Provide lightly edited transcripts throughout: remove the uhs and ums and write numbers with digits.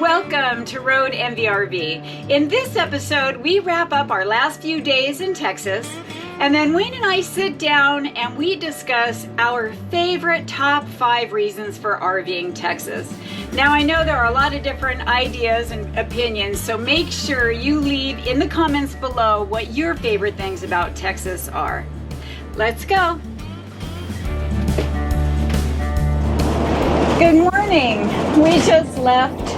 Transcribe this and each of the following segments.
Welcome to Road Envy RV. In this episode, we wrap up our last few days in Texas, and then Wayne and I sit down and we discuss our favorite top 5 reasons for RVing Texas. Now, I know there are a lot of different ideas and opinions, so make sure you leave in the comments below what your favorite things about Texas are. Let's go. Good morning. We just left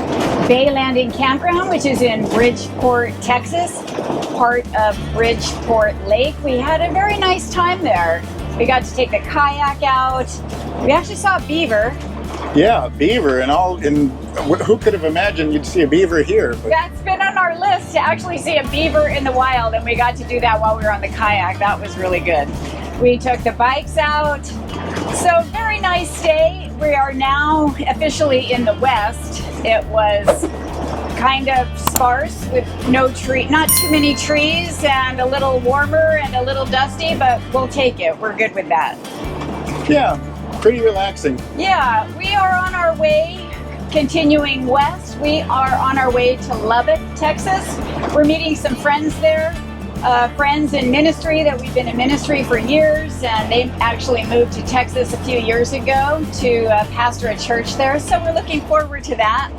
Bay Landing Campground, which is in Bridgeport, Texas, part of Bridgeport Lake. We had a very nice time there. We got to take the kayak out. We actually saw a beaver. Yeah, beaver and all. And who could have imagined you'd see a beaver here? But That's been on our list to actually see a beaver in the wild, and we got to do that while we were on the kayak. That was really good. We took the bikes out. So very nice day. We are now officially in the west. It was kind of sparse with not too many trees, and a little warmer and a little dusty, but we'll take it. We're good with that. yeah, pretty relaxing. Yeah, we are on our way, continuing west. We are on our way to Lubbock, Texas. We're meeting some friends there. Friends in ministry that we've been in ministry for years, and they actually moved to Texas a few years ago to pastor a church there, so we're looking forward to that.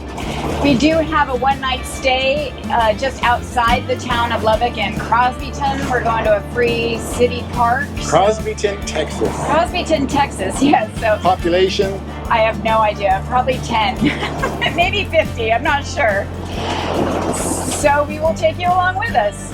We do have a one-night stay just outside the town of Lubbock in Crosbyton. We're going to a free city park. Crosbyton, Texas. Crosbyton, Texas, yes. So Population? I have no idea, probably 10, maybe 50, I'm not sure. So we will take you along with us.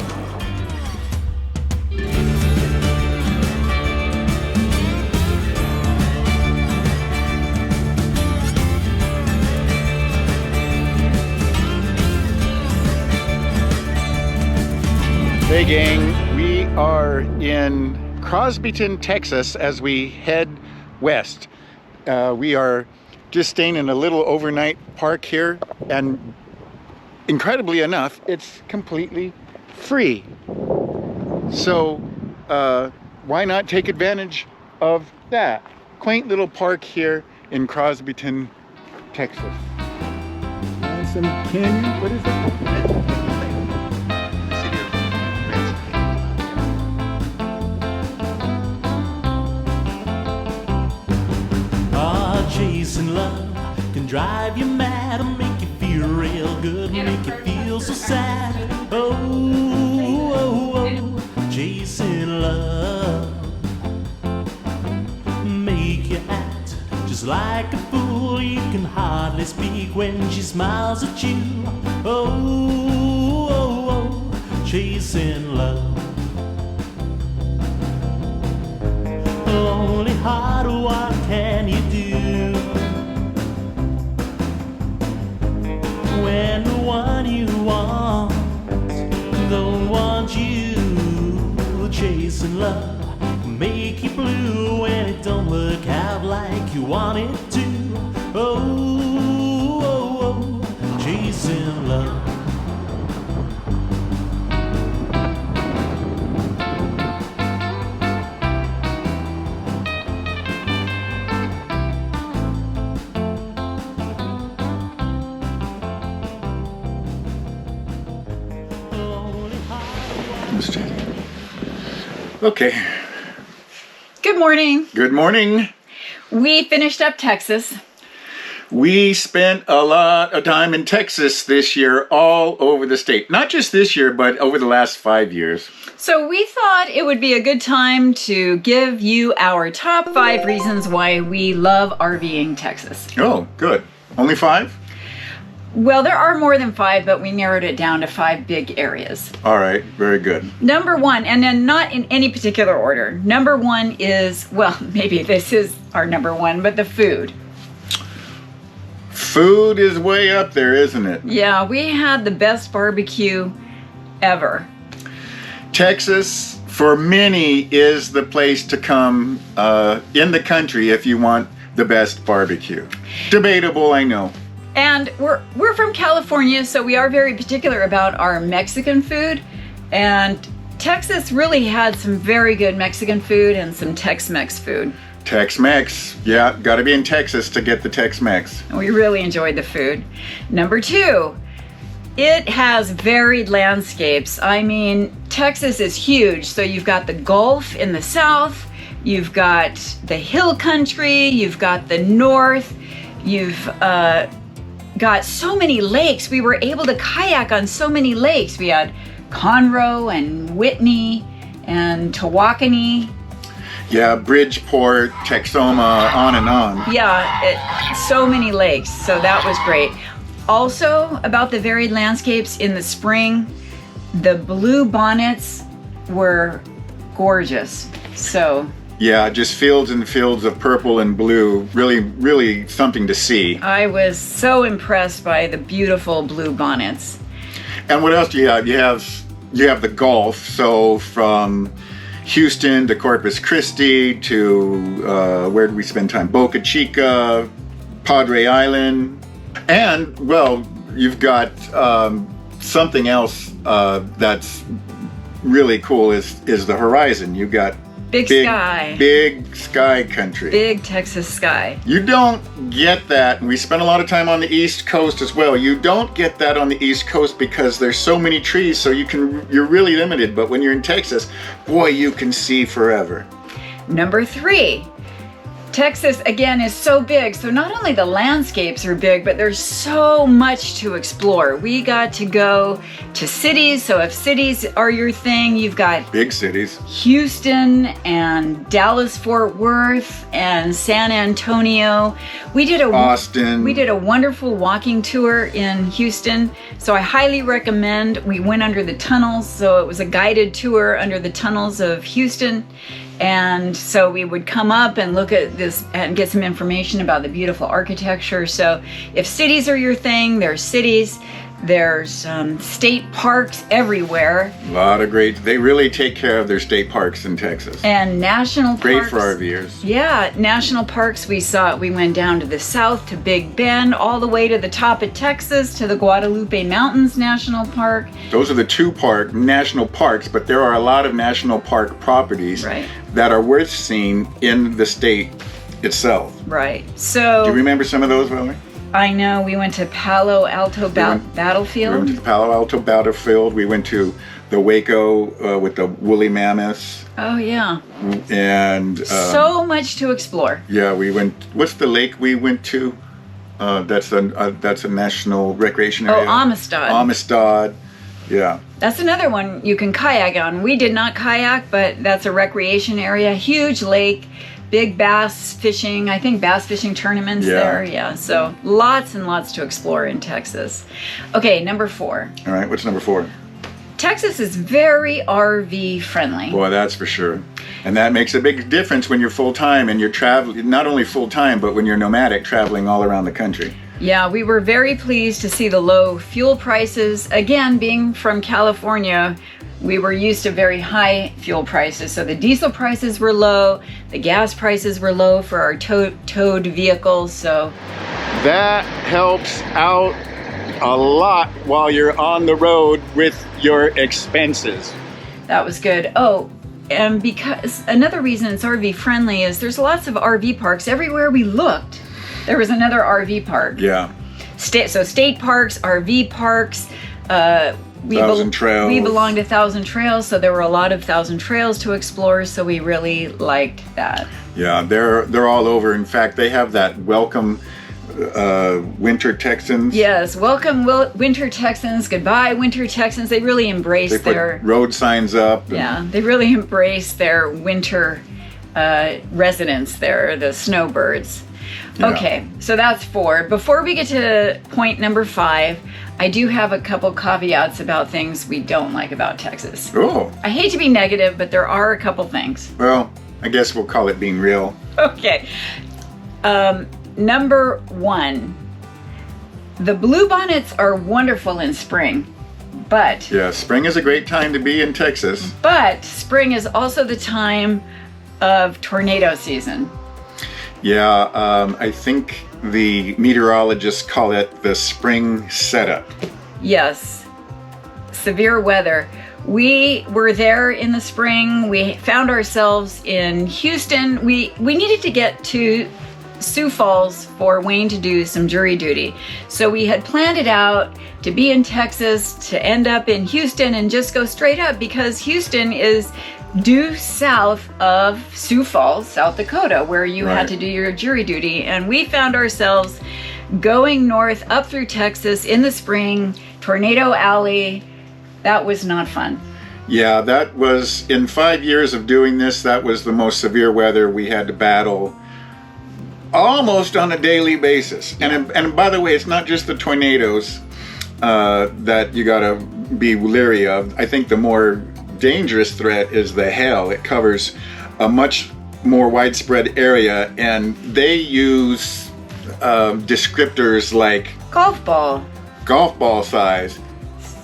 Hey gang, we are in Crosbyton, Texas as we head west. We are just staying in a little overnight park here, and incredibly enough, it's completely free. So why not take advantage of that quaint little park here in Crosbyton, Texas? Some canyon, what is it? Chasing love can drive you mad and make you feel real good, make you feel so sad. Oh, chasing love make you act just like a fool. You can hardly speak when she smiles at you. Oh, chasing love. Lonely heart, what can you do when the one you want don't want you? Chasing love make you blue when it don't work out like you want it to. Oh, chasing love. Okay. Good morning. Good morning. We finished up Texas. We spent a lot of time in Texas this year, all over the state. Not just this year, but over the last 5 years. So we thought it would be a good time to give you our top 5 reasons why we love RVing Texas. Oh, good. Only 5? Well, there are more than 5, but we narrowed it down to 5 big areas. All right, very good. Number 1, and then not in any particular order. Number 1 is, well, maybe this is our number 1, but the food. Food is way up there, isn't it? Yeah, we had the best barbecue ever. Texas, for many, is the place to come in the country if you want the best barbecue. Debatable, I know. And we're from California, so we are very particular about our Mexican food. And Texas really had some very good Mexican food and some Tex-Mex food. Tex-Mex. Yeah, got to be in Texas to get the Tex-Mex. We really enjoyed the food. Number 2, it has varied landscapes. I mean, Texas is huge. So you've got the Gulf in the south, you've got the hill country, you've got the north, you've got so many lakes. We were able to kayak on so many lakes. We had Conroe and Whitney and Tawakoni. Yeah, Bridgeport, Texoma, on and on. Yeah, so many lakes, so that was great. Also, about the varied landscapes in the spring, the blue bonnets were gorgeous. So yeah, just fields and fields of purple and blue. Really, really something to see. I was so impressed by the beautiful blue bonnets. And what else do you have? You have the Gulf, so from Houston to Corpus Christi to where did we spend time? Boca Chica, Padre Island, and well, you've got something else that's really cool is the horizon. You've got big sky country. Big Texas sky. You don't get that, and we spent a lot of time on the East Coast as well. You don't get that on the East Coast because there's so many trees, so you're really limited. But when you're in Texas, boy, you can see forever. Number 3, Texas, again, is so big. So not only the landscapes are big, but there's so much to explore. We got to go to cities. So if cities are your thing, you've got big cities. Houston and Dallas-Fort Worth and San Antonio. Austin. We did a wonderful walking tour in Houston. So I highly recommend. We went under the tunnels. So it was a guided tour under the tunnels of Houston. And so we would come up and look at this and get some information about the beautiful architecture. So if cities are your thing, there's cities. There's state parks everywhere. A lot of great, they really take care of their state parks in Texas. And national parks. Great for RVers. Yeah, national parks we went down to the south to Big Bend, all the way to the top of Texas to the Guadalupe Mountains National Park. Those are the 2 national parks, but there are a lot of national park properties that are worth seeing in the state itself. Right, so. Do you remember some of those, Valerie? I know, we went to Palo Alto Battlefield. We went to the Palo Alto Battlefield. We went to the Waco with the woolly mammoths. Oh, yeah. And so much to explore. Yeah, we went, what's the lake we went to? That's a national recreation area. Oh, Amistad. Amistad, yeah. That's another one you can kayak on. We did not kayak, but that's a recreation area, huge lake. Big bass fishing, I think bass fishing tournaments there. Yeah, so lots and lots to explore in Texas. Okay, number 4. All right, what's number 4? Texas is very RV friendly. Boy, that's for sure. And that makes a big difference when you're full-time and you're traveling, not only full-time, but when you're nomadic, traveling all around the country. Yeah, we were very pleased to see the low fuel prices. Again, being from California, we were used to very high fuel prices. So the diesel prices were low, the gas prices were low for our towed vehicles. So that helps out a lot while you're on the road with your expenses. That was good. Oh, and because another reason it's RV friendly is there's lots of RV parks everywhere we looked. There was another RV park. Yeah. So state parks, RV parks. Thousand Trails. We belong to Thousand Trails, so there were a lot of Thousand Trails to explore. So we really liked that. Yeah, they're all over. In fact, they have that welcome winter Texans. Yes, welcome winter Texans. Goodbye winter Texans. They really embrace their road signs up. Yeah, they really embrace their winter residents there, the snowbirds. Yeah. Okay, so that's 4. Before we get to point number 5, I do have a couple caveats about things we don't like about Texas. Oh. I hate to be negative, but there are a couple things. Well, I guess we'll call it being real. Okay. Number 1, the bluebonnets are wonderful in spring, but... Yeah, spring is a great time to be in Texas. But spring is also the time of tornado season. Yeah, I think the meteorologists call it the spring setup. Yes, severe weather. We were there in the spring. We found ourselves in Houston. We needed to get to Sioux Falls for Wayne to do some jury duty. So we had planned it out to be in Texas, to end up in Houston and just go straight up, because Houston is due south of Sioux Falls, South Dakota, where you had to do your jury duty. And we found ourselves going north up through Texas in the spring, Tornado Alley. That was not fun. Yeah, that was, in 5 years of doing this, that was the most severe weather we had to battle almost on a daily basis. And by the way, it's not just the tornadoes that you gotta be leery of. I think the more dangerous threat is the hail. It covers a much more widespread area, and they use descriptors like Golf ball size,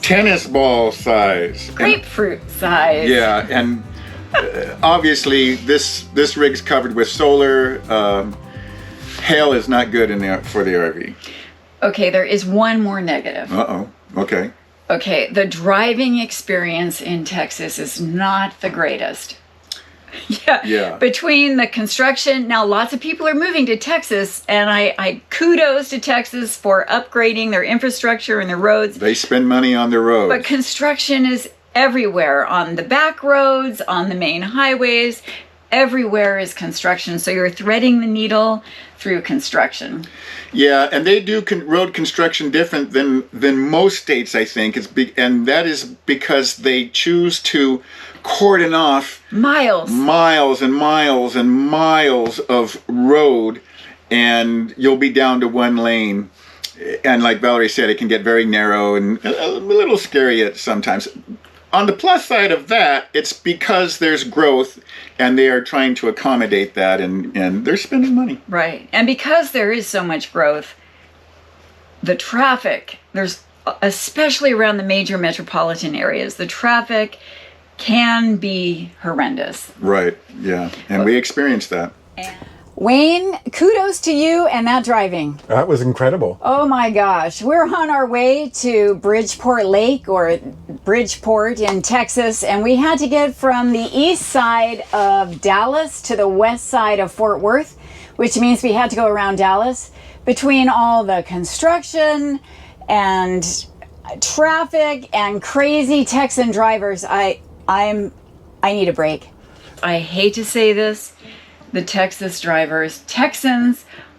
tennis ball size, grapefruit size. Yeah, and obviously this rig's covered with solar. Hail is not good for the RV. Okay, there is one more negative. Okay. Okay, the driving experience in Texas is not the greatest. Yeah. Between the construction, now lots of people are moving to Texas, and I kudos to Texas for upgrading their infrastructure and their roads. They spend money on the roads. But construction is everywhere, on the back roads, on the main highways. Everywhere is construction, so you're threading the needle through construction. Yeah, and they do road construction different than most states, I think. And that is because they choose to cordon off miles and miles and miles of road, and you'll be down to one lane. And like Valerie said, it can get very narrow and a little scary at sometimes. On the plus side of that, it's because there's growth and they are trying to accommodate that, and they're spending money. Right. And because there is so much growth, the traffic, there's especially around the major metropolitan areas, the traffic can be horrendous. Right. Yeah. And we experienced that. Wayne, kudos to you and that driving. That was incredible. Oh my gosh. We're on our way to Bridgeport Lake, or Bridgeport in Texas, and we had to get from the east side of Dallas to the west side of Fort Worth, which means we had to go around Dallas. Between all the construction and traffic and crazy Texan drivers, I need a break. I hate to say this, the Texans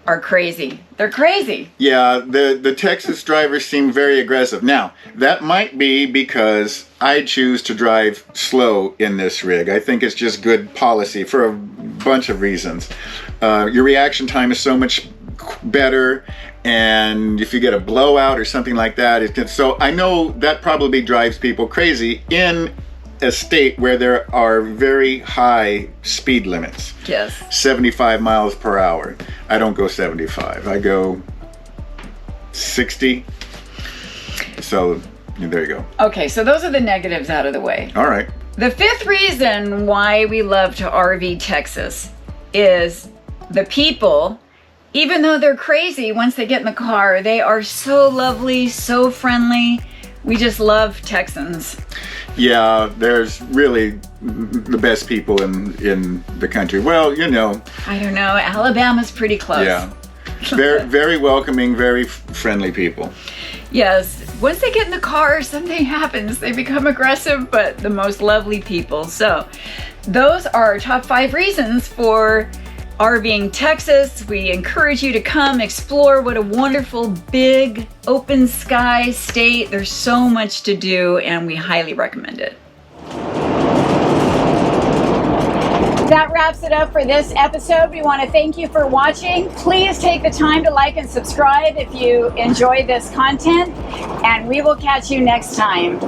are crazy. They're crazy. Yeah, the Texas drivers seem very aggressive. Now, that might be because I choose to drive slow in this rig. I think it's just good policy for a bunch of reasons. Your reaction time is so much better, and if you get a blowout or something like that, so I know that probably drives people crazy in a state where there are very high speed limits. Yes. 75 miles per hour. I don't go 75. I go 60. So there you go. Okay, so those are the negatives out of the way. All right. The fifth reason why we love to RV Texas is the people. Even though they're crazy, once they get in the car, they are so lovely, so friendly. We just love Texans. Yeah, there's really the best people in the country. Well, you know. I don't know. Alabama's pretty close. Yeah. Very, very welcoming, very friendly people. Yes. Once they get in the car, something happens. They become aggressive, but the most lovely people. So those are our top 5 reasons for RVing Texas. We encourage you to come explore what a wonderful, big, open sky state. There's so much to do, and we highly recommend it. That wraps it up for this episode. We want to thank you for watching. Please take the time to like and subscribe if you enjoy this content, and we will catch you next time.